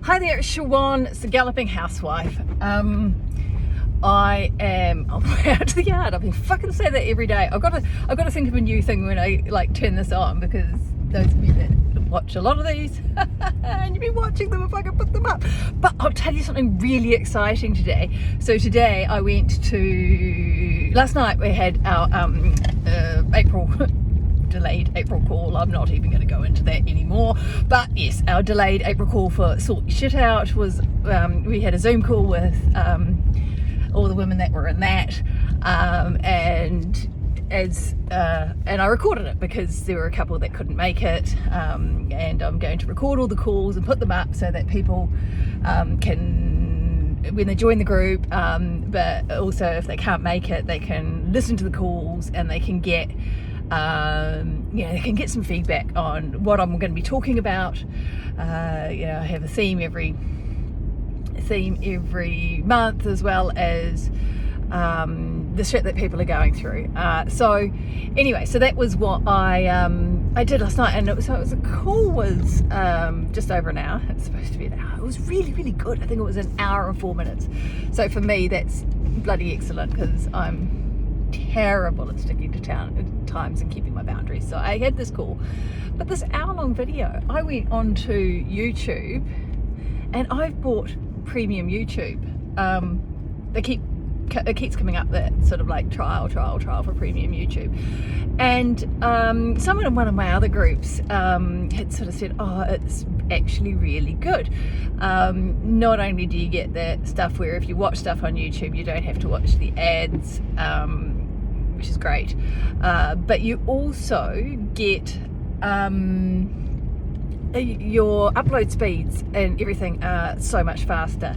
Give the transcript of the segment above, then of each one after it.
Hi there, it's Siobhan. It's the Galloping Housewife. I am on my way out to the yard. I've been fucking say that every day. I've got to think of a new thing when I turn this on, because those of you that watch a lot of these and you've been watching them if I can put them up. But I'll tell you something really exciting today. So today I went to, last night we had our delayed April call. I'm not even going to go into that anymore, but yes, our delayed April call for Sort Your Shit Out was, we had a Zoom call with all the women that were in that, and I recorded it because there were a couple that couldn't make it, and I'm going to record all the calls and put them up so that people can, when they join the group, but also if they can't make it, they can listen to the calls and they can get they can get some feedback on what I'm going to be talking about. I have a theme every month, as well as the shit that people are going through. So anyway, so that was what I did last night, and the call was just over an hour. It's supposed to be an hour. It was really, really good. I think it was an hour and 4 minutes. So for me, that's bloody excellent, because I'm terrible at sticking to times and keeping my boundaries. So I had this call, but this hour-long video, I went onto YouTube, and I've bought premium YouTube. It keeps coming up, that sort of like trial for premium YouTube, and someone in one of my other groups had sort of said, oh, it's actually really good. Not only do you get that stuff where if you watch stuff on YouTube you don't have to watch the ads, which is great, but you also get your upload speeds and everything are so much faster.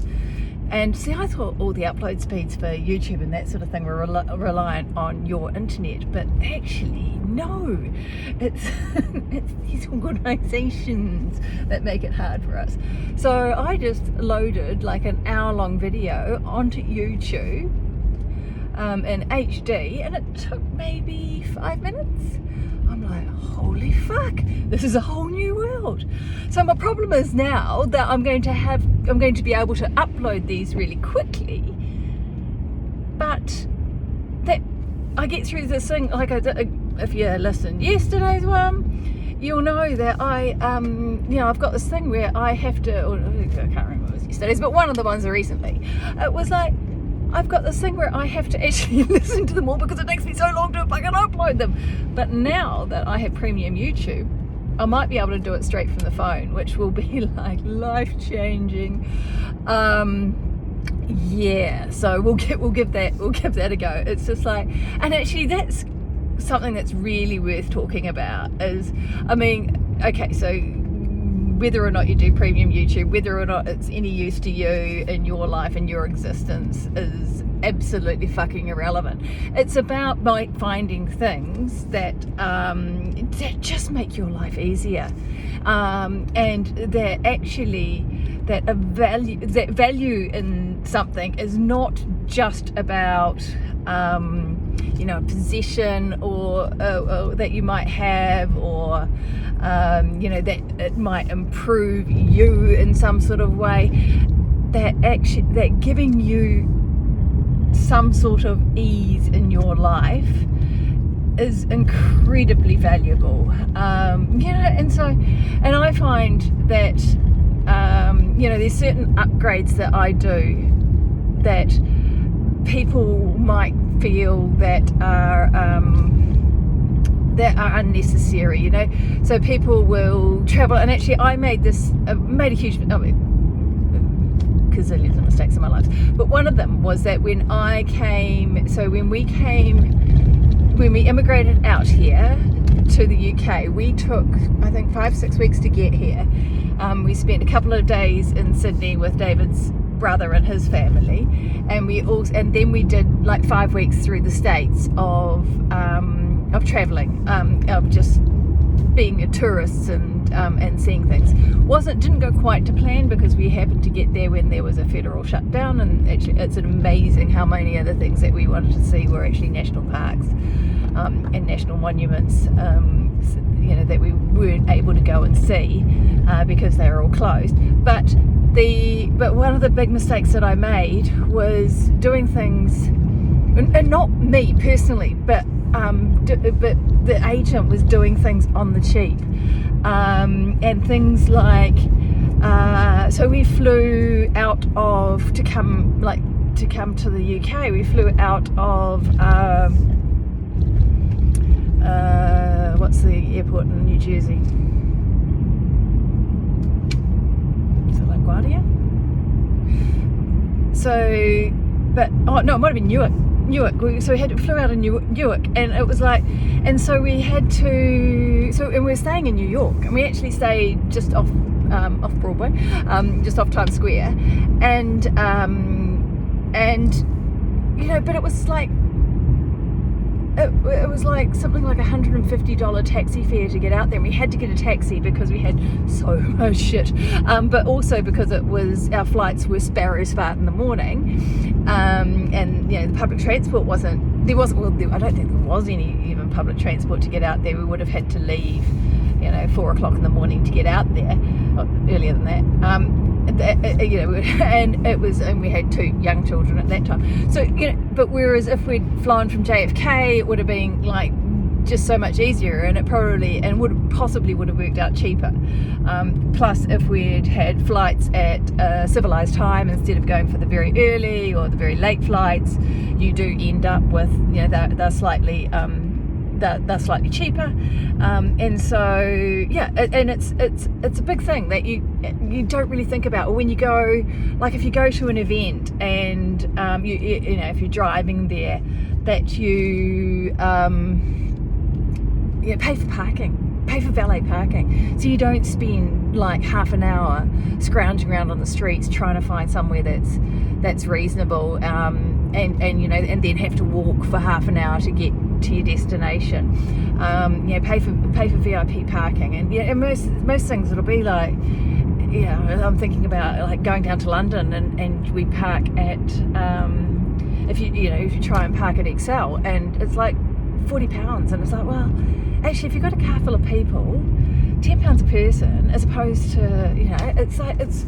And see, I thought all the upload speeds for YouTube and that sort of thing were reliant on your internet, but actually no, it's these organisations that make it hard for us. So I just loaded like an hour-long video onto YouTube in HD, and it took maybe 5 minutes. I'm like, holy fuck, this is a whole new world. So my problem is now that I'm going to be able to upload these really quickly, but that I get through this thing, like if you listened yesterday's one, you'll know that I've got this thing where I have to, or I can't remember if it was yesterday's, but one of the ones recently, it was like, I've got this thing where I have to actually listen to them all because it takes me so long to fucking upload them. But now that I have premium YouTube, I might be able to do it straight from the phone, which will be like life-changing. Yeah, so we'll give that a go. It's just like, and actually that's something that's really worth talking about. Is, I mean, okay, so whether or not you do premium YouTube, whether or not it's any use to you in your life and your existence, is absolutely fucking irrelevant. It's about finding things that just make your life easier, and that actually that value in something is not just about possession or that you might have, or that it might improve you in some sort of way, that giving you some sort of ease in your life is incredibly valuable. And I find that there's certain upgrades that I do that people might feel that are unnecessary, so people will travel, and actually I made a huge, gazillions of mistakes in my life, but one of them was that when we immigrated out here to the UK, we took, I think, 5-6 weeks to get here. We spent a couple of days in Sydney with David's brother and his family, and then we did like 5 weeks through the States of traveling, of just being a tourist and seeing things. Didn't go quite to plan, because we happened to get there when there was a federal shutdown, and actually it's amazing how many of the things that we wanted to see were actually national parks and national monuments. that we weren't able to go and see because they were all closed. But one of the big mistakes that I made was doing things, and not me personally, but the agent was doing things on the cheap, and things like so we flew out of to come to the UK. We flew out of what's the airport in New Jersey? Is it LaGuardia? So, but oh no, it might have been Newark. So we flew out of Newark, and it was like, and so we had to. So and we're staying in New York, and we actually stayed just off Broadway, just off Times Square, and but it was like. It was like something like $150 taxi fare to get out there, and we had to get a taxi because we had so much shit, but also because our flights were sparrows fart in the morning, and the public transport I don't think there was any even public transport to get out there. We would have had to leave 4 o'clock in the morning to get out there, earlier than that. And we had 2 young children at that time. So but whereas if we'd flown from JFK, it would have been like just so much easier, and it probably possibly would have worked out cheaper. Plus, if we'd had flights at a civilized time instead of going for the very early or the very late flights, you do end up with they're slightly cheaper, and so and it's a big thing that you don't really think about. Or when you go, like if you go to an event and if you're driving there, that you pay for parking, pay for valet parking, so you don't spend like half an hour scrounging around on the streets trying to find somewhere that's reasonable, and then have to walk for half an hour to get to your destination. Pay for VIP parking, and most things it'll be like, I'm thinking about like going down to London, and we park at if you try and park at Excel, and it's like £40, and it's like, well, actually if you've got a car full of people, £10 a person, as opposed to it's like it's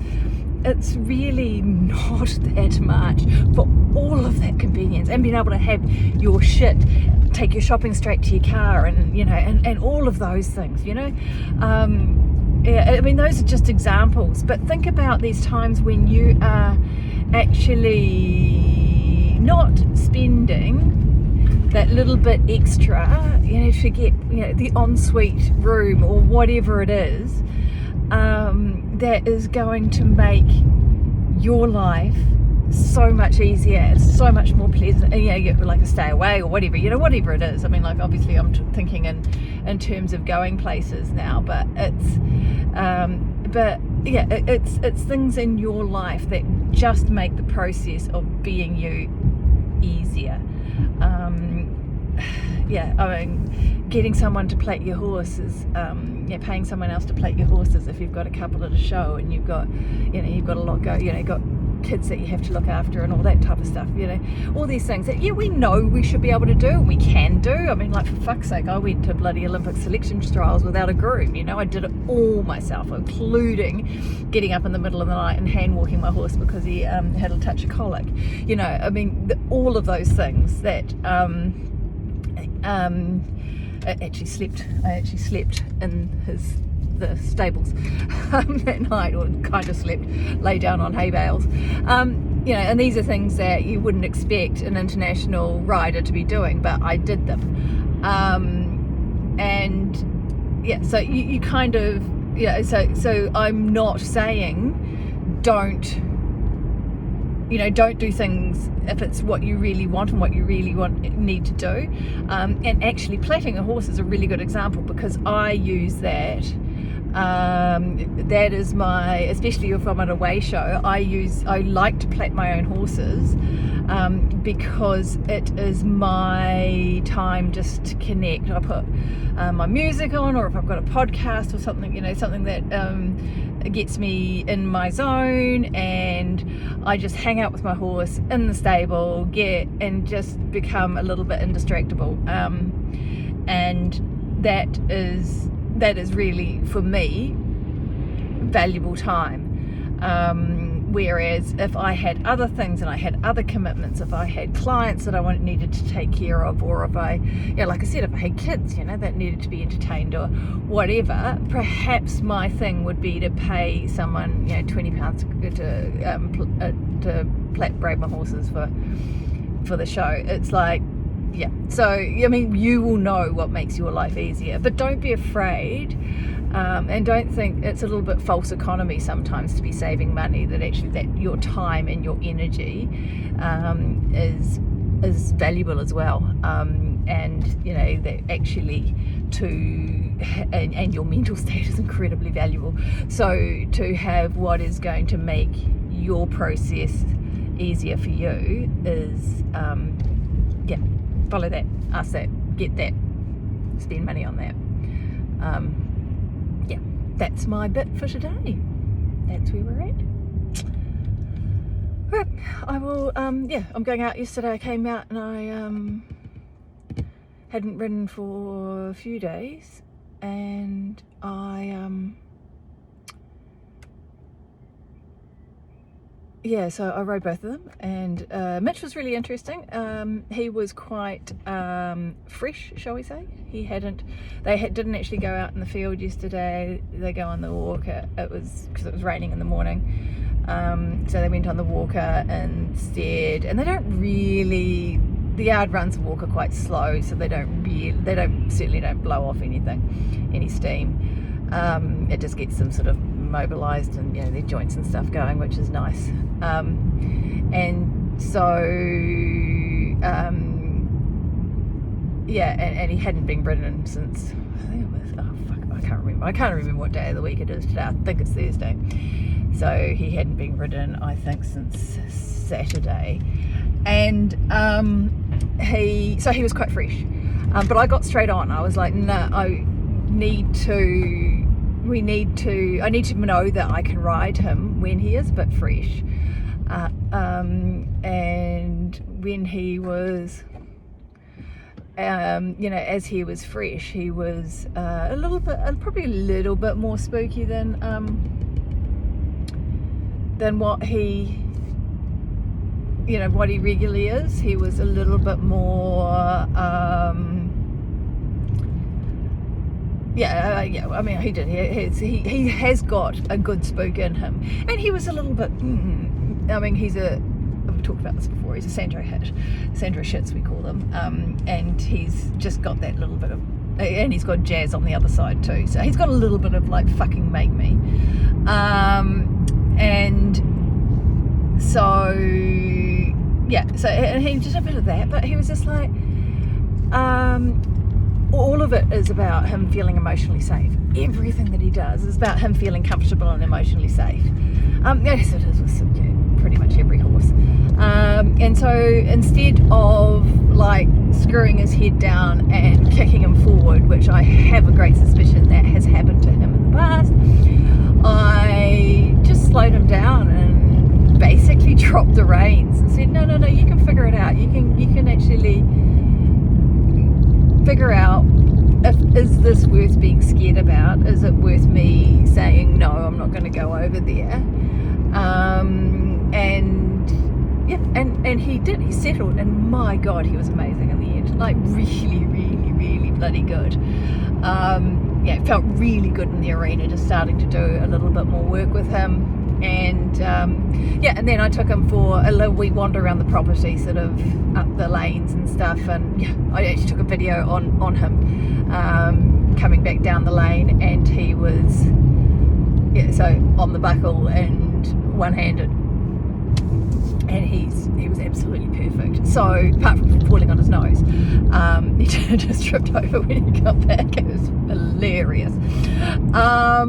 really not that much for all of that convenience, and being able to have your shit, take your shopping straight to your car, and and all of those things. I mean, those are just examples, but think about these times when you are actually not spending that little bit extra, to get the ensuite room or whatever it is, that is going to make your life so much easier, so much more pleasant, and you get like a stay away or whatever, whatever it is. I mean, like obviously I'm thinking in terms of going places now, but it's things in your life that just make the process of being you easier. I mean, getting someone to plait your horses, paying someone else to plait your horses if you've got a couple at a show, and you've got a lot you've got kids that you have to look after, and all that type of stuff, all these things that we know we should be able to do, and we can do. I mean, like, for fuck's sake, I went to bloody Olympic selection trials without a groom. I did it all myself, including getting up in the middle of the night and hand walking my horse because he had a touch of colic. I mean, all of those things that I actually slept in the stables that night, or kind of slept, lay down on hay bales, and these are things that you wouldn't expect an international rider to be doing, but I did them, so you kind of, so I'm not saying don't do things if it's what you really want and what you really need to do, and actually plaiting a horse is a really good example, because I use that. That is especially if I'm at a weigh show, I like to plait my own horses, because it is my time just to connect. I put my music on, or if I've got a podcast or something, something that gets me in my zone, and I just hang out with my horse in the stable, and just become a little bit indistractable, and that is that is really, for me, valuable time. Whereas if I had other things and I had other commitments, if I had clients that I needed to take care of, or if I, like I said, if I had kids, that needed to be entertained or whatever, perhaps my thing would be to pay someone, £20 to braid my horses for the show. It's like, so you will know what makes your life easier, but don't be afraid. And don't think it's a little bit false economy sometimes to be saving money, that actually that your time and your energy is valuable as well, and that actually and your mental state is incredibly valuable. So to have what is going to make your process easier for you is follow that, ask that, get that, spend money on that. That's my bit for today. That's where we're at. Right, I will, I'm going out. Yesterday I came out and I hadn't ridden for a few days, and so I rode both of them, and Mitch was really interesting. He was quite fresh, shall we say. They didn't actually go out in the field yesterday. They go on the walker. Because it was raining in the morning, so they went on the walker instead. And they don't really. The yard runs the walker quite slow, so they certainly don't blow off any steam. It just gets them sort of mobilized and their joints and stuff going, which is nice. And so and he hadn't been ridden since, I think it was, I can't remember what day of the week it is today. I think it's Thursday. So he hadn't been ridden, I think, since Saturday. And he was quite fresh, but I got straight on. I was like, no, I need to know that I can ride him when he is a bit fresh. And when he was, as he was fresh, he was probably a little bit more spooky than what he, what he regularly is. He was a little bit more, I mean, he did. He has got a good spook in him, and he was a little bit. I mean, I've talked about this before. He's a Sandro Shits, we call them, and he's just got that little bit of, and he's got jazz on the other side too. So he's got a little bit of like fucking make me, and so so and he did a bit of that, but he was just like. All of it is about him feeling emotionally safe. Everything that he does is about him feeling comfortable and emotionally safe. Yes, it is with pretty much every horse. And so instead of like screwing his head down and kicking him forward, which I have a great suspicion that has happened to him in the past, I just slowed him down and basically dropped the reins and said, no, you can figure it out. You can actually figure out, is this worth being scared about? Is it worth me saying no, I'm not going to go over there? And he did. He settled, and my God, he was amazing in the end. Like really, really, really bloody good. It felt really good in the arena, just starting to do a little bit more work with him. And and then I took him for a little wee wander around the property, sort of up the lanes and stuff, and I actually took a video on him coming back down the lane, and he was so on the buckle and one-handed, and he was absolutely perfect. So apart from falling on his nose, he just tripped over when he got back. It was hilarious, but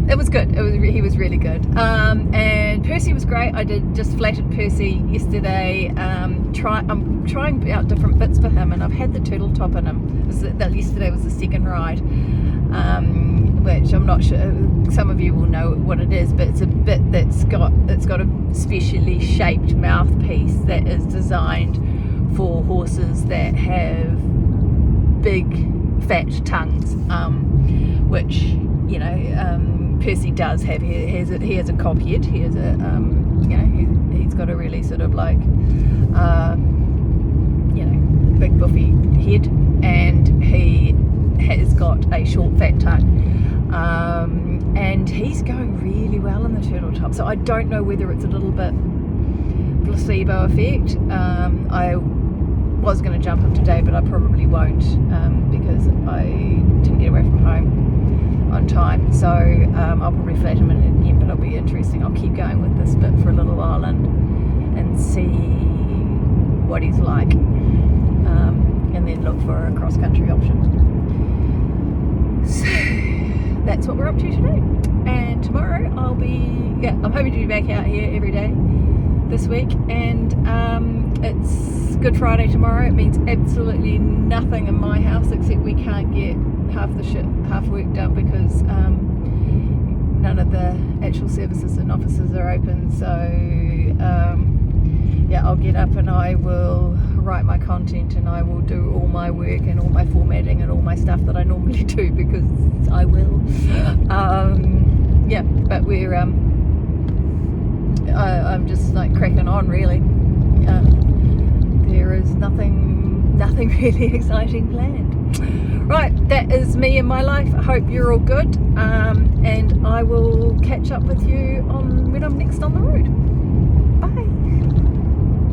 it was good. He was really good. And Percy was great. I just flattered Percy yesterday. I'm trying out different bits for him, and I've had the turtle top in him. Yesterday was the second ride, which I'm not sure. Some of you will know what it is, but it's a bit it's got a specially shaped mouthpiece that is designed for horses that have big fat tongues, which, you know, Percy does have. He has a cob head. He has a, you know, he's got a really sort of like, you know, big buffy head, and he has got a short fat tongue. And he's going really well in the turtle top. So I don't know whether it's a little bit placebo effect. I was going to jump him today, but I probably won't, because I didn't get away from home on time. So I'll probably flat him in again, but it'll be interesting. I'll keep going with this bit for a little while and see what he's like, and then look for a cross-country option. So that's what we're up to today. And tomorrow I'm hoping to be back out here every day this week. And it's Good Friday tomorrow. It means absolutely nothing in my house, except we can't get half work done because none of the actual services and offices are open. So yeah, I'll get up and I will write my content, and I will do all my work and all my formatting and all my stuff that I normally do, because I will. Yeah, but we're I'm just like cracking on, really. There is nothing really exciting planned. Right, that is me and my life. I hope you're all good, and I will catch up with you when I'm next on the road.